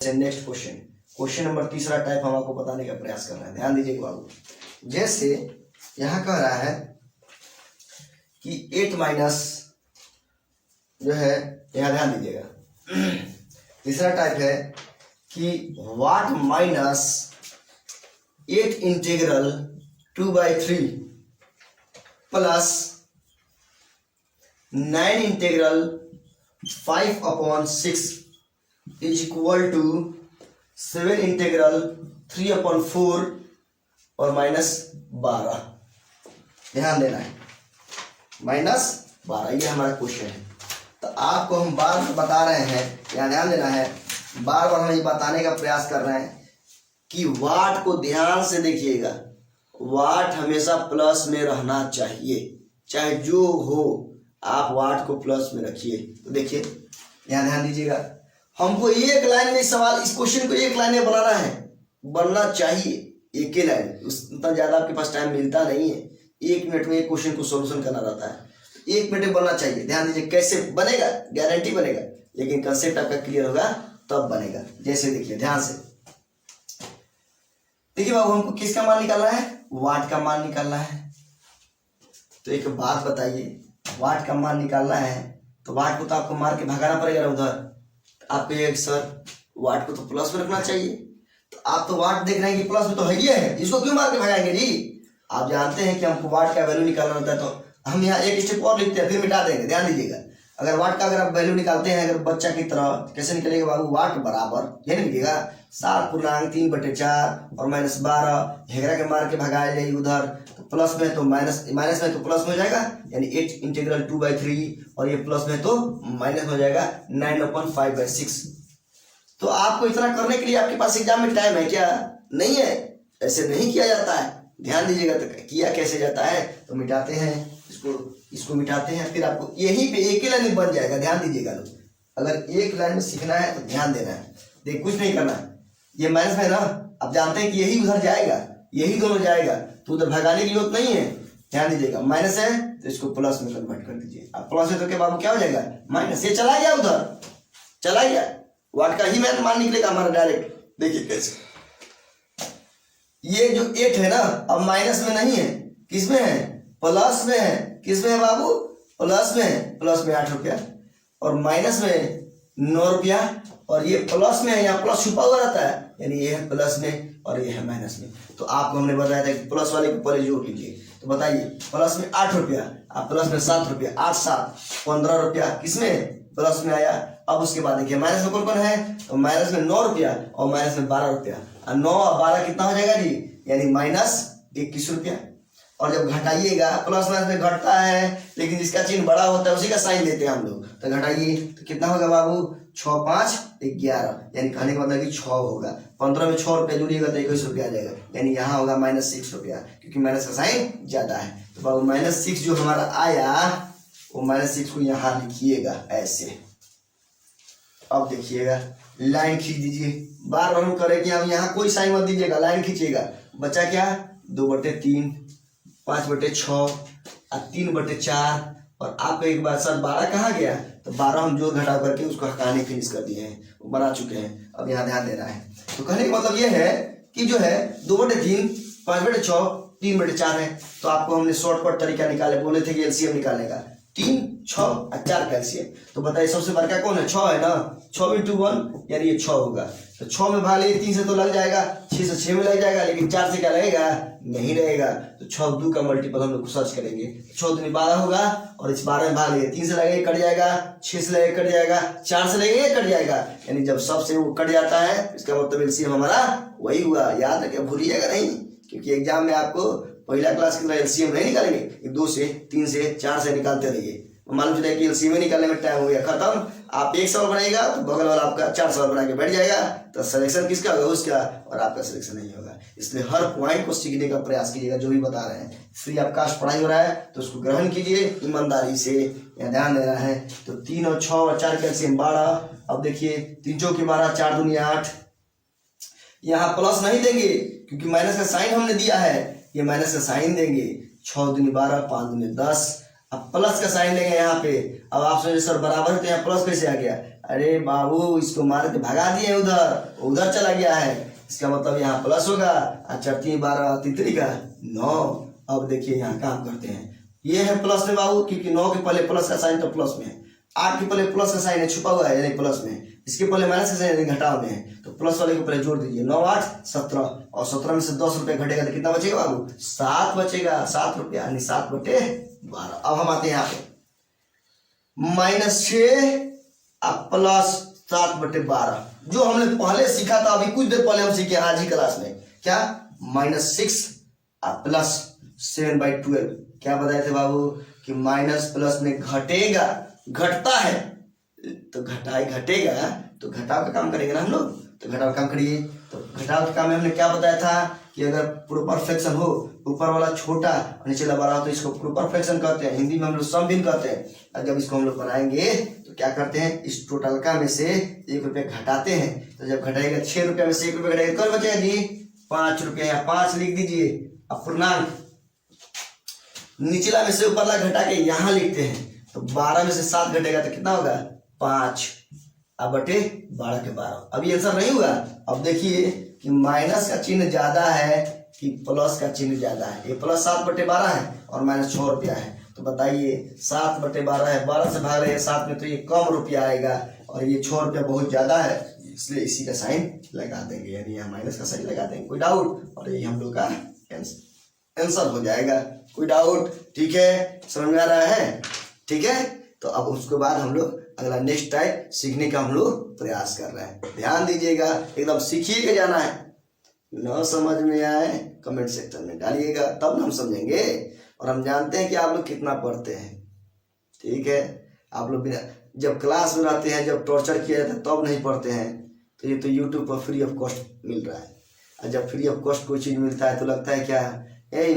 Next question, question number तीसरा type हम आपको बताने का प्रयास कर रहे हैं। ध्यान दीजिएगा बाबू, जैसे यहाँ कह रहा है कि 8 माइनस जो है, यहाँ ध्यान दीजिएगा, तीसरा टाइप है कि what minus 8 integral 2/3 plus 9 integral 5/6 is equal to 7 integral 3/4 और -12। ध्यान देना है, -12 ये हमारा क्वेश्चन है। तो आपको हम बार बता रहे हैं, यहाँ ध्यान देना है, बार बार हम ये बताने का प्रयास कर रहे हैं कि वाट को ध्यान से देखिएगा, वाट हमेशा प्लस में रहना चाहिए, चाहे जो हो आप वाट को प्लस में रखिए। तो देखिए यहाँ ध्यान दीजिएगा, हमको एक लाइन में सवाल, इस क्वेश्चन को एक लाइन में बनाना है, बनना चाहिए एक ही लाइन, उतना ज़्यादा आपके पास टाइम मिलता नहीं है, 1 मिनट में एक क्वेश्चन को सॉल्यूशन करना रहता है, 1 मिनट में बनना चाहिए। ध्यान दीजिए, कैसे बनेगा गारंटी बनेगा, लेकिन कंसेप्ट आपका क्लियर होगा तब बनेगा। जैसे देखिए ध्यान से देखिए बाबू, हमको किसका मान निकालना है, वाट का मान निकालना है। तो एक बात बताइए, वाट का मान निकालना है तो वाट को तो आपको मार के भगाना पड़ेगा उधर। आप कहिए सर वाट को तो प्लस में रखना चाहिए, तो आप तो वाट देख रहे हैं कि प्लस में तो है ही है, इसको क्यों मार के भगाएंगे जी। आप जानते हैं कि हमको वाट का वैल्यू निकालना होता है, तो हम यहाँ एक स्टेप और लिखते हैं फिर मिटा देंगे। ध्यान दीजिएगा, अगर वाट का अगर आप वैल्यू निकालते हैं अगर बच्चा की तरह, कैसे निकलेगा बाबू, वाट बराबर यह निकलेगा 7/3/4 और -12, हेगरा के मार के भगाया जाएगी उधर, तो प्लस में तो माइनस में तो प्लस में हो जाएगा, यानी 8 इंटीग्रल 2/3, और ये प्लस में तो माइनस में हो जाएगा 9/5/6। तो आपको इतना करने के लिए आपके पास एग्जाम में टाइम है क्या, नहीं है, ऐसे नहीं किया जाता है। ध्यान दीजिएगा, तो किया कैसे जाता है, तो मिटाते हैं इसको मिटाते हैं, फिर आपको यहीं पे एक ही लाइन में बन जाएगा। ध्यान दीजिएगा लोग, अगर एक लाइन में सीखना है तो ध्यान देना है, देख कुछ नहीं करना है, ये माइनस में ना, आप जानते हैं कि यही उधर जाएगा, यही दोनों जाएगा, तो उधर भगाने की जरूरत नहीं है। ध्यान दीजिएगा, माइनस है तो इसको प्लस में कन्वर्ट कर दीजिए, अब प्लस है तो क्या बाबू क्या हो जाएगा, माइनस, ये चला गया उधर, चला गया, वाट का ही मैथ मान निकलेगा हमारा डायरेक्ट। देखिए कैसे, ये जो 8 है ना अब माइनस में नहीं है, किस में है, प्लस में है। किस में है बाबू, प्लस में है, प्लस में 8 रुपया और माइनस में 9 रुपया, और ये प्लस में है, यहाँ प्लस छुपा हुआ रहता है, यानी ये है प्लस में और ये है माइनस में। तो आपको हमने बताया था कि प्लस वाले को पहले जोड़ लीजिए, तो बताइए प्लस में 8 रुपया, आप प्लस में 7 रुपया, 8 7 15 रुपया किसमें, प्लस में आया। अब उसके बाद देखिए माइनस में कौन कौन है, तो माइनस में 9 रुपया और माइनस में 12 रुपया, और 9 और 12 कितना हो जाएगा जी, यानी -21 रुपया। और जब घटाइएगा, प्लस माइनस में घटता है लेकिन जिसका चिन्ह बड़ा होता है उसी का साइन देते हैं हम लोग, तो घटाइए तो कितना होगा बाबू, 6 5 11, यानी कहने का मतलब कि 6 होगा, 15 में 6 रुपया जुड़िएगा तो 21 रुपया आ जाएगा, यानी यहाँ होगा -6 रुपया, क्योंकि माइनस का साइन ज्यादा है। तो बाबू -6 जो हमारा आया वो -6 को यहाँ लिखिएगा ऐसे। अब देखिएगा, लाइन खींच दीजिए, बार बार हम करें कि हम यहाँ कोई साइन मत दीजिएगा, लाइन खींचिएगा, बचा क्या 2/3 5/6 और 3/4, और आपको एक बार सर 12 कहाँ गया, तो 12 हम जोड़ घटाव करके उसको हटाने फिनिश कर दिए हैं, वो बना चुके हैं, अब यहाँ ध्यान देना है। तो कहने का मतलब ये है कि जो है 2/3 5/6 3/4 है, तो आपको हमने शॉर्टकट तरीका निकाले, बोले थे कि एलसीएम निकालने का, 3 6 और 4 का एलसीएम। तो बताइए सबसे बड़का कौन है, 6 है ना, 6 × 1 यानी ये 6 होगा, तो 6 में भाग लिए 3 से तो लग जाएगा, 6 से 6 में लग जाएगा, लेकिन 4 से क्या लगेगा, नहीं रहेगा। तो 6 2 का मल्टीपल हम लोग सर्च करेंगे, 6 दूनी 12 होगा, और इस 12 में भाग लिए 3 से लगेगा कट जाएगा, 6 से लगेगा कट जाएगा, 4 से लगेगा कट जाएगा, यानी जब सबसे वो कट जाता है इसका मतलब एलसीएम हमारा वही हुआ। याद रखिए, भूलिएगा नहीं, क्योंकि एग्जाम में आपको पहला क्लास की तरह एलसीएम नहीं निकालेंगे, 2 से 3 से 4 से निकालते रहिए, मालूम चला कि एलसीएम निकालने में टाइम हो गया खत्म। आप एक सवाल बनाएगा तो बगल वाला आपका 4 सवाल बना के बैठ जाएगा, तो सिलेक्शन किसका होगा, उसका, और आपका सिलेक्शन नहीं होगा। इसलिए हर पॉइंट को सीखने का प्रयास कीजिएगा, जो भी बता रहे हैं, फ्री ऑफ कास्ट पढ़ाई हो रहा है तो उसको ग्रहण कीजिए ईमानदारी से, यहाँ ध्यान देना है। तो 3 और 6 और 4 का एलसीएम 12। अब देखिए 3 चौके 12, 4 दूनी 8, यहाँ प्लस नहीं देंगे क्योंकि माइनस का साइन हमने दिया है, ये माइनस का साइन देंगे, 6 दूनी 12 5 दूनी 10, अब प्लस का साइन लेंगे यहाँ पे। अब आप सोचिए सर बराबर है तो यहाँ प्लस कैसे आ गया, अरे बाबू इसको मार के भगा दिए उधर, उधर चला गया है, इसका मतलब यहाँ प्लस होगा। अच्छा 3 12 तितली का 9। अब देखिए यहाँ काम करते हैं, ये है प्लस में बाबू, क्योंकि 9 के पहले प्लस का साइन तो प्लस में है, 8 के पहले प्लस का साइन है छुपा हुआ है यानी प्लस में, इसके पहले माइनस का साइन यानी घटाव में है, तो प्लस वाले को पहले जोड़ दीजिए। 9 8 17 और 17 में से 10 रुपये घटेगा तो कितना बचेगा बाबू? 7 बचेगा, 7 रुपया यानी 7/12। अब हम आते हैं यहाँ पे -6 प्लस 7/12, जो हमने पहले सीखा था, अभी कुछ देर पहले हम सीखे आज ही क्लास में। क्या? -6 प्लस 7/12। क्या बताए थे बाबू कि माइनस प्लस में घटेगा, घटता है तो घटेगा तो घटाव का काम करेंगे ना हम लोग, तो घटाव का काम करिए। तो घटाव के काम में हमने क्या बताया था कि अगर प्रॉपर फ्रैक्शन हो, ऊपर वाला छोटा और नीचे वाला बड़ा हो तो इसको प्रॉपर फ्रैक्शन कहते हैं, हिंदी में हम लोग सम भिन्न कहते हैं। और जब इसको हम लोग बनाएंगे तो क्या करते हैं, इस टोटल का में से 1 रुपया घटाते हैं, तो जब घटाएगा 6 रुपया में से 1 रुपया घटाएगा तो बचेगा जी 5 रुपया। यहाँ 5 लिख दीजिए। अब पूर्णांक निचला में से ऊपरला घटा के यहाँ लिखते हैं, तो 12 में से 7 घटेगा तो कितना होगा? 5 बटे 12/12। अभी आंसर नहीं हुआ। अब देखिए कि माइनस का चिन्ह ज्यादा है कि प्लस का चिन्ह ज्यादा है। ये प्लस 7/12 है और माइनस 6 रुपया है, तो बताइए 7/12 है, 12 से भाग रहे हैं 7 में, तो ये कम रुपया आएगा और ये 6 रुपया बहुत ज्यादा है, इसलिए इसी का साइन लगा देंगे, यानी यहाँ माइनस का साइन लगा देंगे। कोई डाउट? और यही हम लोग का आंसर हो जाएगा। कोई डाउट? ठीक है, समझ में आ रहा है? ठीक है, तो अब उसके बाद हम लोग अगला नेक्स्ट टाइप सीखने का हम लोग प्रयास कर रहे हैं। ध्यान दीजिएगा, एकदम सीखिए के जाना है। न समझ में आए कमेंट सेक्शन में डालिएगा, तब हम समझेंगे। और हम जानते हैं कि आप लोग कितना पढ़ते हैं। ठीक है, आप लोग जब क्लास में रहते हैं, जब टॉर्चर किया जाता है तब नहीं पढ़ते हैं, तो ये तो यूट्यूब पर फ्री ऑफ कॉस्ट मिल रहा है। और जब फ्री ऑफ कॉस्ट कोई चीज़ मिलता है तो लगता है क्या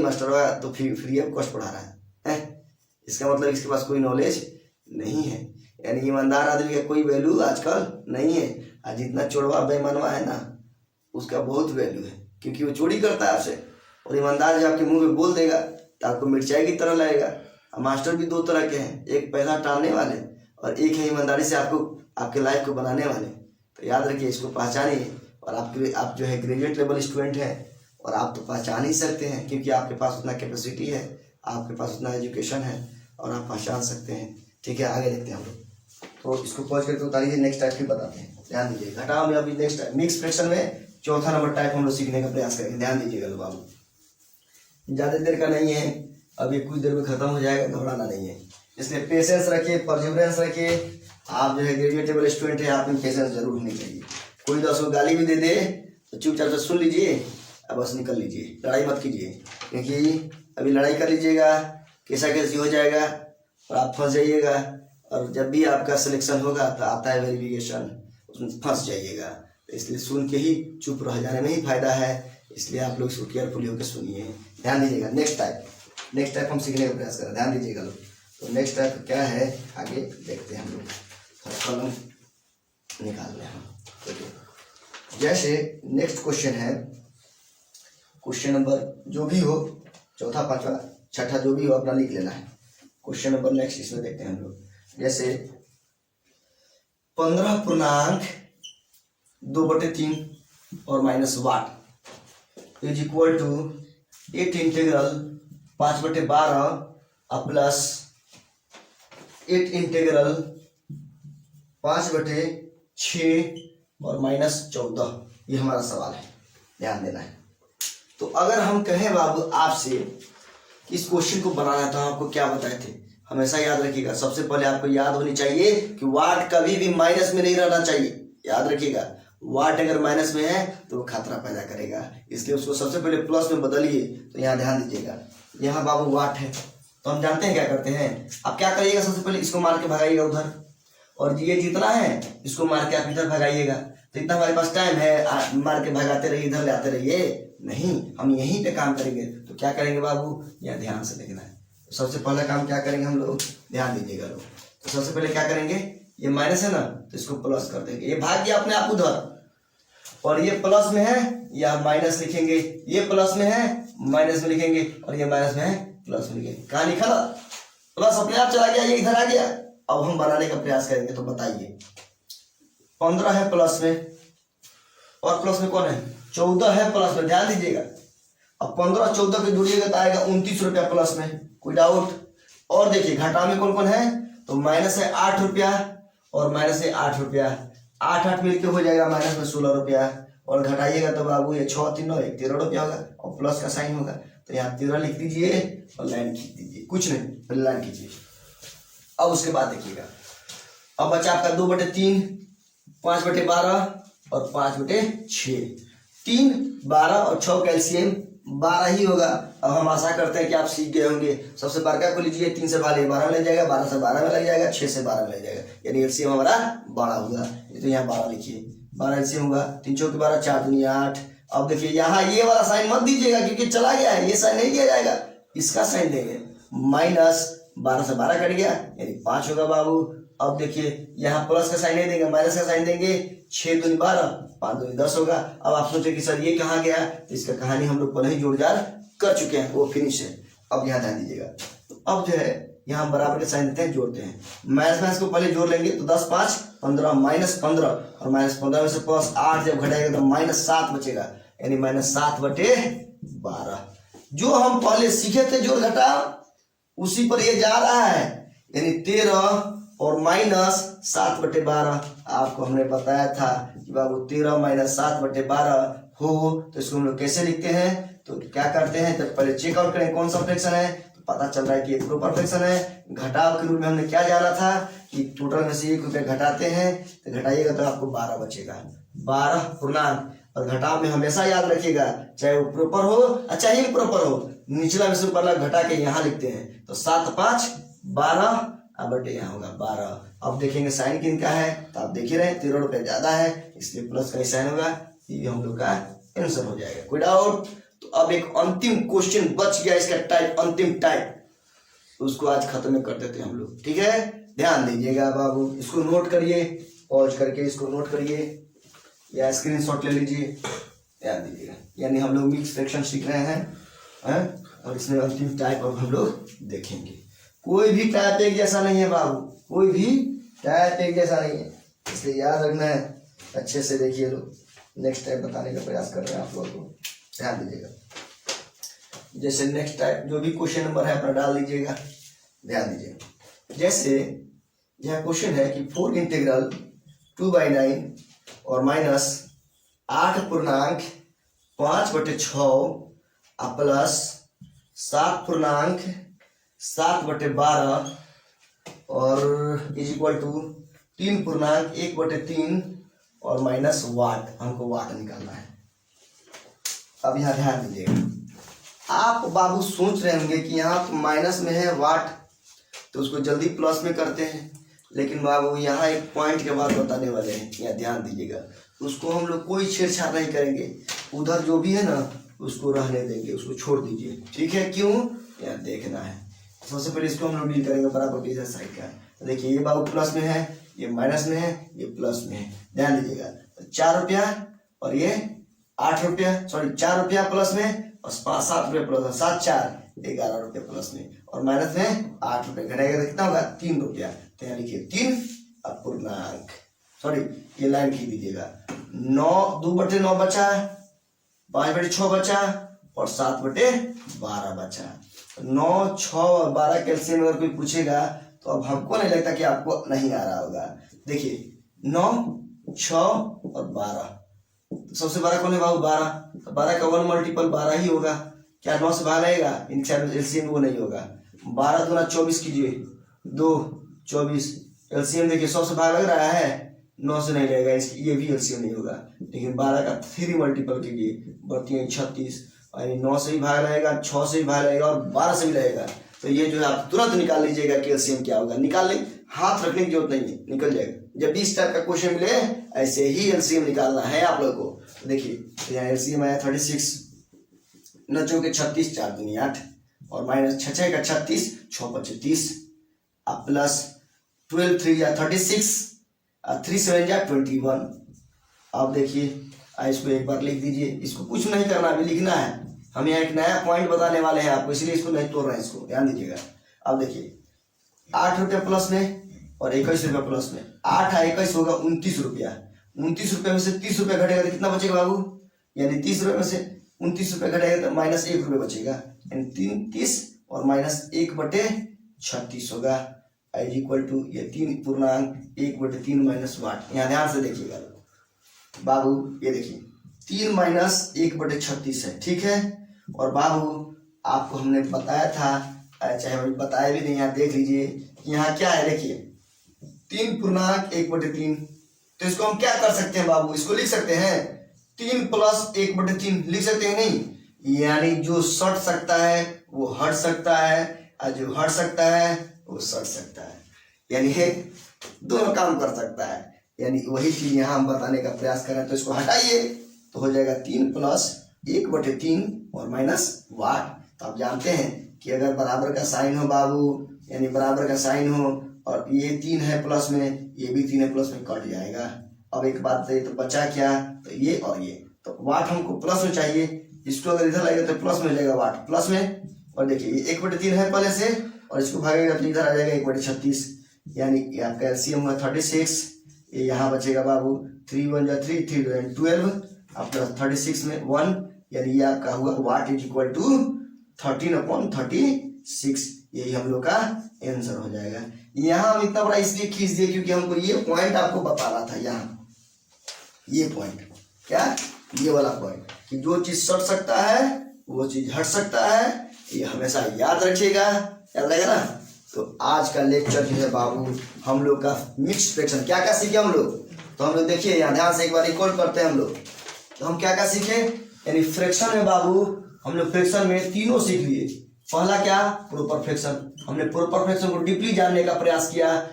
मास्टर तो फ्री ऑफ कॉस्ट पढ़ा रहा है, इसका मतलब इसके पास कोई नॉलेज नहीं है, यानी ईमानदार आदमी का कोई वैल्यू आजकल नहीं है। और जितना चोरवा बेईमानवा है ना, उसका बहुत वैल्यू है, क्योंकि वो चोरी करता है आपसे। और ईमानदार जब आपके मुंह में बोल देगा तो आपको मिर्चाई की तरह लगेगा। और मास्टर भी 2 तरह के हैं, एक पैसा टालने वाले और एक है ईमानदारी से आपको आपके लाइफ को बनाने वाले। तो याद रखिए, इसको पहचानिए। और आप जो है ग्रेजुएट लेवल स्टूडेंट हैं, और आप तो पहचान ही सकते हैं, क्योंकि आपके पास उतना कैपेसिटी है, आपके पास उतना एजुकेशन है और आप पहचान सकते हैं। ठीक है, आगे देखते हैं हम लोग। तो इसको पहुँच करके उतारिए, नेक्स्ट टाइप भी बताते हैं। ध्यान दीजिए, घटाव में अभी नेक्स्ट मिक्स फ्रैक्शन में चौथा नंबर टाइप हम लोग सीखने का प्रयास करेंगे। ध्यान दीजिएगा लोग, बाबू ज़्यादा देर का नहीं है, अभी कुछ देर में खत्म हो जाएगा, घबराना नहीं है। इसलिए पेशेंस रखिए, परसिवरेंस रखिए। आप जो है ग्रेजुएट लेवल स्टूडेंट है, आप में पेशेंस जरूर होनी चाहिए। कोई 10 को गाली भी दे दे तो चुपचाप से सुन लीजिए, अब बस निकल लीजिए, लड़ाई मत कीजिए, क्योंकि अभी लड़ाई कर लीजिएगा कैसा कैसी हो जाएगा और आप फंस जाइएगा। और जब भी आपका सिलेक्शन होगा तो आता है वेरिफिकेशन, उसमें फंस जाइएगा। तो इसलिए सुन के ही चुप रह जाने में ही फायदा है, इसलिए आप लोग इसको केयरफुली होकर सुनिए। ध्यान दीजिएगा। नेक्स्ट टाइप हम सीखने का प्रयास करें। ध्यान दीजिएगा लोग। तो नेक्स्ट टाइप क्या है आगे देखते हैं हम लोग। कलम निकाल रहे हैं। जैसे नेक्स्ट क्वेश्चन है, क्वेश्चन नंबर जो भी हो, चौथा पांचवा छठा जो भी हो अपना लिख लेना है। क्वेश्चन नंबर नेक्स्ट इसमें देखते हैं हम लोग। जैसे 15.2/3 और minus what is equal to 8 integral 5/12 plus 8 integral 5/6 और -14। ये हमारा सवाल है, ध्यान देना है। तो अगर हम कहें बाबू आपसे कि इस क्वेश्चन को बनाना था, आपको क्या बताए थे? हमेशा याद रखिएगा, सबसे पहले आपको याद होनी चाहिए कि वाट कभी भी माइनस में नहीं रहना चाहिए। याद रखिएगा, वाट अगर माइनस में है तो वो खतरा पैदा करेगा, इसलिए उसको सबसे पहले प्लस में बदलिए। तो यहाँ ध्यान दीजिएगा, यहाँ बाबू वाट है, तो हम जानते हैं क्या करते हैं। आप क्या करिएगा, सबसे पहले इसको मार के भगाइएगा उधर, और ये जितना है इसको मार के आप इधर भगाइएगा। तो इतना हमारे पास टाइम है, मार के भगाते रहिए, इधर ले आते रहिए नहीं, हम यहीं पे काम करेंगे। तो क्या करेंगे बाबू, यहाँ ध्यान से देखना है। तो सबसे पहला काम क्या करेंगे हम लोग, ध्यान दीजिएगा लोग। तो सबसे पहले क्या करेंगे, ये माइनस है ना, तो इसको प्लस कर देंगे। ये भाग गया अपने आप उधर, और ये प्लस में है या माइनस लिखेंगे, ये प्लस में है माइनस में लिखेंगे, और ये माइनस में है प्लस में लिखेंगे। कहाँ लिखा था, प्लस अपने आप चला गया, ये इधर आ गया। अब हम बनाने का प्रयास करेंगे। तो बताइए 15 है प्लस में, और प्लस में कौन है 14 है प्लस में, ध्यान दीजिएगा। अब 15 14 के जोड़िएगा तो आएगा 29 रुपया प्लस में, कोई डाउट। और देखिए घटा में कौन कौन है, तो माइनस है 8 रुपया और माइनस है 8 रुपया, 8 8 मिलकर हो जाएगा माइनस में 16 रुपया, और घटाइएगा तो बाबू ये 6 3 9 13 रुपया होगा, और प्लस का साइन होगा, तो यहाँ 13 लिख दीजिए और लाइन खींच दीजिए, कुछ नहीं पहले लाइन खींचिए। अब उसके बाद देखिएगा, अब बचा आपका 2/3, 5/12 और 5/6, 3 12 और 6 कैल्शियम 12 ही होगा। अब हम आशा करते हैं कि आप सीख गए होंगे। सबसे बड़का को लीजिए, 3 से 12 12 में लग जाएगा, 12 से 12 में लग जाएगा, 6 से 12 में लग जाएगा, यानी एलसीएम हमारा 12 होगा। तो यहाँ 12 लिखिए, 12 एलसीएम होगा, 3 चौके 12, 4 दूनी 8। अब देखिए यहाँ ये वाला साइन मत दीजिएगा क्योंकि चला गया है, ये साइन नहीं दिया जाएगा, इसका साइन देंगे। माइनस 12 से 12 कट गया यानी 5 होगा बाबू। अब देखिए यहाँ प्लस का साइन नहीं देंगे, माइनस का साइन देंगे, 6 दूनी 12, 5 दूनी 10 होगा। अब आप सोचे कि सर ये कहाँ गया, तो इसका कहानी हम लोग पहले ही जोड़ जाड़ कर चुके हैं, वो फिनिश है। अब यहाँ ध्यान दीजिएगा, तो अब जो है यहाँ बराबर के साइन देते हैं, जोड़ते हैं। माइनस माइनस को पहले जोड़ लेंगे तो 10 5 15, -15 और -15 में से प्लस 8 जब घटाएगा तो -7 बचेगा, यानी -7/12। जो हम पहले सीखे थे जोड़ घटा उसी पर ये जा रहा है, यानी 13 और -7/12। आपको हमने बताया था कि बाबू 13 - 7/12 हो, तो इसको हम लोग कैसे लिखते हैं, तो क्या करते हैं, तो पहले चेकआउट करें कौन सा फ्रैक्शन है, तो पता चल रहा है कि प्रोपर फ्रैक्शन है। घटाव के रूप में हमने क्या जाना था कि टोटल में से 1 रुपया घटाते हैं, तो घटाइएगा तो आपको 12 बचेगा, 12 पूर्णांक। और घटाव में हमेशा याद रखिएगा, चाहे वो प्रॉपर हो चाहे इम्प्रॉपर हो, निचला में से ऊपर वाला घटा के यहाँ लिखते हैं, तो 7 5 12 बटे यहाँ होगा 12। अब देखेंगे साइन किन का है, तो आप देख ही रहे हैं 13 रुपये ज्यादा है, इसलिए प्लस का ही साइन होगा, ये हम लोग का आंसर हो जाएगा। कोई डाउट? तो अब एक अंतिम क्वेश्चन बच गया इसका टाइप, अंतिम टाइप, उसको आज खत्म कर देते हैं हम लोग, ठीक है। ध्यान दीजिएगा बाबू, इसको नोट करिए, पॉज करके इसको नोट करिए या स्क्रीनशॉट ले लीजिए, ध्यान दीजिएगा। यानी हम लोग मिक्स फ्रैक्शन सीख रहे हैं, और इसमें अंतिम टाइप अब हम लोग देखेंगे। कोई भी टाइप एक जैसा नहीं है बाबू, कोई भी टाइप एक जैसा नहीं है, इसलिए याद रखना है। अच्छे से देखिए लोग, नेक्स्ट टाइप बताने का प्रयास कर रहे हैं आप लोगों को, ध्यान दीजिएगा। जैसे नेक्स्ट टाइप जो भी क्वेश्चन नंबर है अपना डाल दीजिएगा, ध्यान दीजिएगा। जैसे यह क्वेश्चन है कि 4 इंटीग्रल 2/9 और -8/5/6 प्लस 7/7/12 और इज इक्वल टू 3/1/3 और माइनस वाट, हमको वाट निकालना है। अब यहाँ ध्यान दीजिएगा, आप बाबू सोच रहे होंगे कि यहाँ माइनस में है वाट, तो उसको जल्दी प्लस में करते हैं, लेकिन बाबू यहाँ एक पॉइंट के बाद बताने वाले हैं, यहाँ ध्यान दीजिएगा। उसको हम लोग कोई छेड़छाड़ नहीं करेंगे, उधर जो भी है ना उसको रहने देंगे, उसको छोड़ दीजिए, ठीक है। क्यों, यहाँ देखना है। सबसे पहले इसको हम लोग डील करेंगे बराबर के इधर साइड का। देखिए ये बाबू प्लस में है, ये माइनस में है, ये प्लस में है, ध्यान दीजिएगा। तो 4 रुपया और ये 8 रुपया, सॉरी 4 रुपया प्लस में और 7 रुपया प्लस, 7 4 11 रुपया प्लस में, और माइनस में 8 रुपया, घटाएगा कितना होगा 3 रुपया। तो यहाँ लिखिए 3 अपूर्णांक, सॉरी ये लाइन खींच दीजिएगा। 9 2/9 बचा, 5/6 बचा और 7/12 बचा। 9 6 और 12 कैल्शियम अगर कोई पूछेगा तो अब हमको नहीं लगता कि आपको नहीं आ रहा होगा। देखिए 9 6 और 12, तो सबसे बड़ा कौन है बाबू 12, तो 12 का 1 मल्टीपल 12 ही होगा। क्या 9 से भाग आएगा, एलसीएम वो नहीं होगा। 12 दूना 24 कीजिए, 2 24, एलसीएम देखिए 100 से भाग लग रहा है, 9 से नहीं लगेगा, ये भी एलसीएम नहीं होगा। लेकिन 12 का 3 मल्टीपल कीजिए, बढ़ती है 36, यानी 9 से भी भाग लगेगा, 6 से भी भाग लगेगा और 12 से भी लगेगा। तो ये जो है आप तुरंत निकाल लीजिएगा कि एलसीएम क्या होगा, निकाल लें, हाथ रखने की जरूरत नहीं है, निकल जाएगा। जब भी इस टाइप का क्वेश्चन मिले ऐसे ही एलसीएम निकालना है आप लोगों को। तो देखिए तो यहाँ एलसीएम आया 36, 9 चौके 36, 4 दूनी 8 और माइनस 6 का 36, 6 5 30 अब प्लस 12 3 या 36 और 3 7 या 21। अब देखिए इसको एक बार लिख दीजिए, इसको कुछ नहीं करना, अभी लिखना है। हम यहाँ एक नया पॉइंट बताने वाले हैं आपको, इसलिए इसको नहीं तोड़ रहे हैं, इसको ध्यान दीजिएगा। अब देखिए 8 रुपया प्लस में और 21 रुपया प्लस में, 8 और 21 होगा 29 रुपया, 29 रुपये में से 30 रुपये घटेगा तो कितना बचेगा बाबू, यानी 30 रुपये में से 29 रुपये घटेगा तो -1 रुपये बचेगा, यानी 30 और -1/36 होगा, आई इक्वल टू ये 3.1/3 माइनस वाट। यहाँ ध्यान से देखिएगा बाबू, ये देखिए 3 - 1/36 है, ठीक है। और बाबू आपको हमने बताया था, चाहे अभी बताया भी नहीं, यहाँ देख लीजिए यहाँ क्या है, देखिए 3.1/3। तो इसको हम क्या कर सकते हैं बाबू, इसको लिख सकते हैं 3 + 1/3 लिख सकते हैं नहीं, यानी जो सट सकता है वो हट सकता है और जो हट सकता है वो सट सकता है, यानी है दोनों काम कर सकता है, यानी वही चीज यहाँ हम बताने का प्रयास कर रहे हैं। तो इसको हटाइए तो हो जाएगा 3 + 1/3 और माइनस वाट। तो आप जानते हैं कि अगर बराबर का साइन हो बाबू, यानी बराबर का साइन हो और ये 3 है प्लस में, ये भी 3 है प्लस में, कट जाएगा। अब एक बात है, तो बचा क्या, तो ये और ये, तो वाट हमको प्लस में चाहिए, इसको अगर इधर लगेगा तो प्लस में हो जाएगा, वाट प्लस में। और देखिए ये 1/3 है पहले से, और इसको भागेगा तो इधर आ जाएगा 1/36, यानी आपका एलसीएम हुआ 36, ये यहाँ बचेगा बाबू 3 × 1 = 3, 3 × 12 आपका 36 में 1, यानी ये आपका हुआ वाट इज इक्वल टू 13/36। यही हम लोग का आंसर हो जाएगा। यहाँ हम इतना बड़ा इसलिए खींच दिए क्योंकि हमको ये पॉइंट आपको बताना था, यहाँ ये पॉइंट, क्या ये वाला पॉइंट, कि जो चीज सट सकता है वो चीज हट सकता है, ये हमेशा याद रखिएगा, याद रहेगा ना। तो आज का लेक्चर जो है बाबू हम लोग का मिक्स फ्रैक्शन, क्या क्या सीखे हम लोग, तो हम लोग देखिए यहाँ ध्यान से एक बार रिकॉल करते हैं हम लोग। तो हम क्या क्या सीखे, यानी फ्रैक्शन में बाबू हम लोग फ्रैक्शन में तीनों सीख लिए। पहला क्या, प्रोपर फ्रैक्शन, हमने प्रोपर फ्रैक्शन को डीपली जानने का प्रयास किया।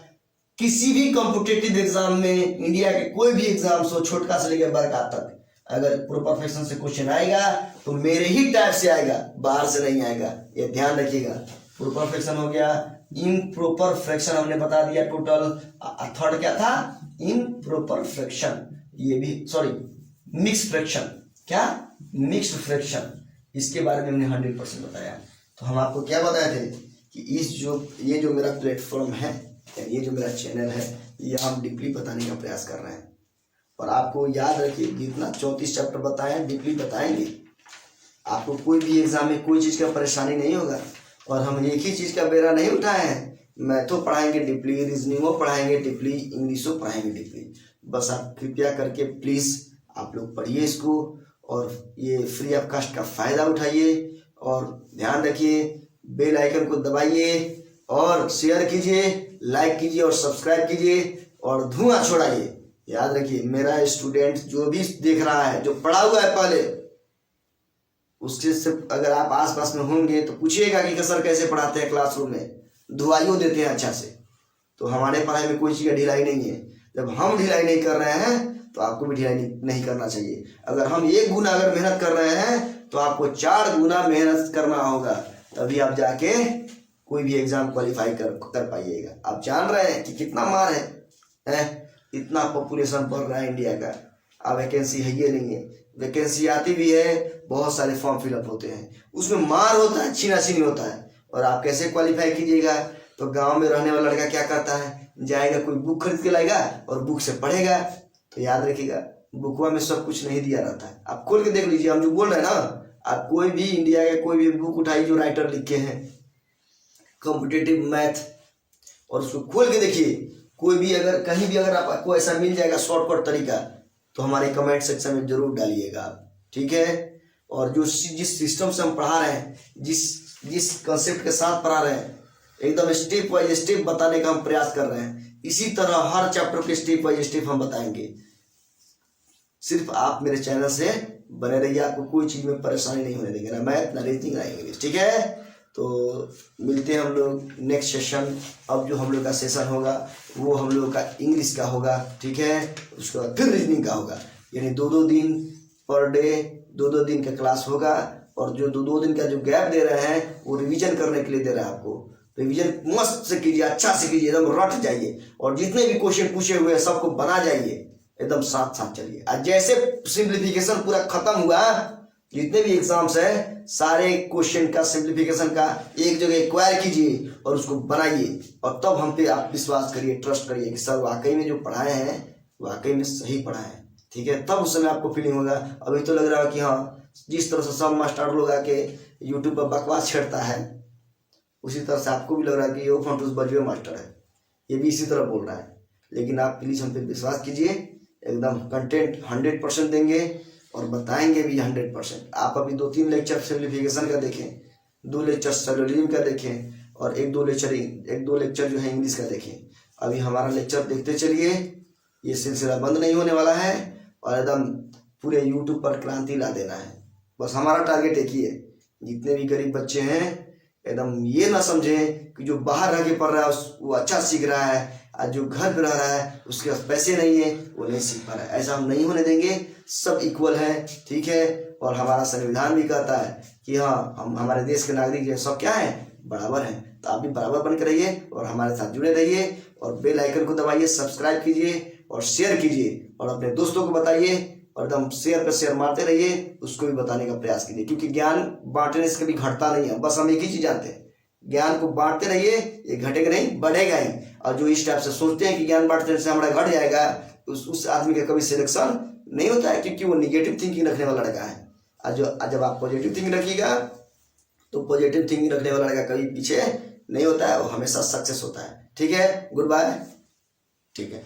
किसी भी कॉम्पिटिटिव एग्जाम में, इंडिया के कोई भी एग्जाम हो, छोटका से लेकर बड़का तक, अगर प्रोपर फ्रैक्शन से क्वेश्चन आएगा तो मेरे ही टाइप से आएगा, बाहर से नहीं आएगा, ये ध्यान रखिएगा। प्रोपर फ्रैक्शन हो गया, इम्प्रॉपर फ्रैक्शन हमने बता दिया टोटल। थर्ड क्या था, इम्प्रॉपर फ्रैक्शन, ये भी सॉरी मिक्स फ्रैक्शन, क्या मिक्स्ड फ्रैक्शन, इसके बारे में हमने 100% बताया। तो हम आपको क्या बताए थे कि ये जो मेरा प्लेटफॉर्म है, ये जो मेरा चैनल है, ये हम डीपली बताने का प्रयास कर रहे हैं। और आपको याद रखिए जितना 34 चैप्टर बताएं डीपली बताएंगे, आपको कोई भी एग्जाम में कोई चीज़ का परेशानी नहीं होगा। और हम एक ही चीज़ का बेरा नहीं उठाए हैं, मैथो पढ़ाएंगे डीपली, रीजनिंगो पढ़ाएंगे डीपली, इंग्लिशो पढ़ाएंगे डीपली। बस आप कृपया करके प्लीज़ आप लोग पढ़िए इसको, और ये फ्री ऑफ कास्ट का फ़ायदा उठाइए। और ध्यान रखिए, बेल आइकन को दबाइए और शेयर कीजिए, लाइक कीजिए और सब्सक्राइब कीजिए और धुआं छोड़ाइए। याद रखिए, मेरा स्टूडेंट जो भी देख रहा है, जो पढ़ा हुआ है पहले, उसके से अगर आप आसपास में होंगे तो पूछिएगा कि सर कैसे पढ़ाते हैं क्लासरूम में, धुआइयों देते हैं अच्छा से। तो हमारे पढ़ाई में कोई चीज़ का ढिलाई नहीं है। जब हम ढिलाई नहीं कर रहे हैं तो आपको भी ढिलाई नहीं करना चाहिए। अगर हम 1 गुना अगर मेहनत कर रहे हैं तो आपको 4 गुना मेहनत करना होगा, तभी आप जाके कोई भी एग्जाम क्वालिफाई कर पाइएगा। आप जान रहे हैं कि कितना मार है? इतना पॉपुलेशन बढ़ रहा है इंडिया का, अब वैकेंसी है ये नहीं है, वैकेंसी आती भी है, बहुत सारे फॉर्म फिलअप होते हैं, उसमें मार होता है, छीना छीनी होता है। और आप कैसे क्वालिफाई कीजिएगा? तो गांव में रहने वाला लड़का क्या करता है, जाएगा कोई बुक खरीद के लाएगा और बुक से पढ़ेगा। तो याद रखिएगा, बुकवा में सब कुछ नहीं दिया रहता है। आप खोल के देख लीजिए, हम जो बोल रहे हैं ना, आप कोई भी इंडिया के कोई भी बुक उठाइए जो राइटर लिखे हैं कॉम्पिटिटिव मैथ, और उसको खोल के देखिए। कोई भी अगर कहीं भी अगर आपको ऐसा मिल जाएगा शॉर्टकट तरीका, तो हमारे कमेंट सेक्शन में जरूर डालिएगा आप, ठीक है। और जो जिस सिस्टम से हम पढ़ा रहे हैं, जिस कंसेप्ट के साथ पढ़ा रहे हैं, एकदम स्टेप बाय स्टेप बताने का हम प्रयास कर रहे हैं। इसी तरह हर चैप्टर के स्टेप बाय स्टेप हम बताएंगे। सिर्फ आप मेरे चैनल से बने रहिए, आपको कोई चीज़ में परेशानी नहीं होने देंगे, ना मैथ ना रीजनिंग ना इंग्लिश, ठीक है। तो मिलते हैं हम लोग नेक्स्ट सेशन। अब जो हम लोग का सेशन होगा वो हम लोग का इंग्लिश का होगा, ठीक है। उसके बाद फिर रीजनिंग का होगा, यानी 2-2 दिन पर डे 2-2 दिन का क्लास होगा। और जो 2-2 दिन का जो गैप दे रहे हैं वो रिवीजन करने के लिए दे रहे हैं आपको। रिवीजन मस्त से कीजिए, अच्छा से कीजिए, एकदम रट जाइए, और जितने भी क्वेश्चन पूछे हुए हैं सबको बना जाइए, एकदम साथ साथ चलिए। और जैसे सिंप्लीफिकेशन पूरा खत्म हुआ, जितने भी एग्जाम्स है सारे क्वेश्चन का सिंप्लीफिकेशन का एक जगह एक्वायर कीजिए और उसको बनाइए, और तब हम पे आप विश्वास करिए, ट्रस्ट करिए कि सर वाकई में जो पढ़ाए हैं वाकई में सही पढ़ा है, ठीक है। तब उस समय आपको फीलिंग होगा। अभी तो लग रहा है कि हाँ, जिस तरह से सब मास्टर लोग आके यूट्यूब पर बकवास छेड़ता है, उसी तरह से आपको भी लग रहा है कि ये फंटूस बजवे मास्टर है, ये भी इसी तरह बोल रहा है। लेकिन आप प्लीज़ हम पे विश्वास कीजिए, एकदम कंटेंट 100% देंगे और बताएंगे भी 100%। आप अभी 2-3 लेक्चर सिम्प्लीफिकेशन का देखें, 2 लेक्चर सैलोलिज्म का देखें और 1-2 लेक्चर जो है इंग्लिश का देखें। अभी हमारा लेक्चर देखते चलिए, ये सिलसिला बंद नहीं होने वाला है और एकदम पूरे यूट्यूब पर क्रांति ला देना है। बस हमारा टारगेट एक ही है, जितने भी गरीब बच्चे हैं एकदम ये ना समझें कि जो बाहर रह के पढ़ रहा है वो अच्छा सीख रहा है और जो घर पे रह रहा है उसके पास पैसे नहीं है वो नहीं सीख पा रहा है। ऐसा हम नहीं होने देंगे, सब इक्वल है, ठीक है। और हमारा संविधान भी कहता है कि हाँ, हम हमारे देश के नागरिक जो सब क्या है, बराबर हैं। तो आप भी बराबर बन के रहिए और हमारे साथ जुड़े रहिए और बेल आइकन को दबाइए, सब्सक्राइब कीजिए और शेयर कीजिए और अपने दोस्तों को बताइए और एकदम शेयर पे शेयर मारते रहिए, उसको भी बताने का प्रयास कीजिए। क्योंकि ज्ञान बांटने से कभी घटता नहीं है, बस हम एक ही चीज जानते हैं, ज्ञान को बांटते रहिए, ये घटेगा नहीं, बढ़ेगा ही। और जो इस टाइप से सोचते हैं कि ज्ञान बांटने से हमारा घट जाएगा, उस आदमी का कभी सिलेक्शन नहीं होता है, क्योंकि वो निगेटिव थिंकिंग रखने वाला लड़का है। और जब आप पॉजिटिव थिंकिंग रखिएगा तो पॉजिटिव थिंकिंग रखने वाला लड़का कभी पीछे नहीं होता है, वो हमेशा सक्सेस होता है। ठीक है, गुड बाय। ठीक है।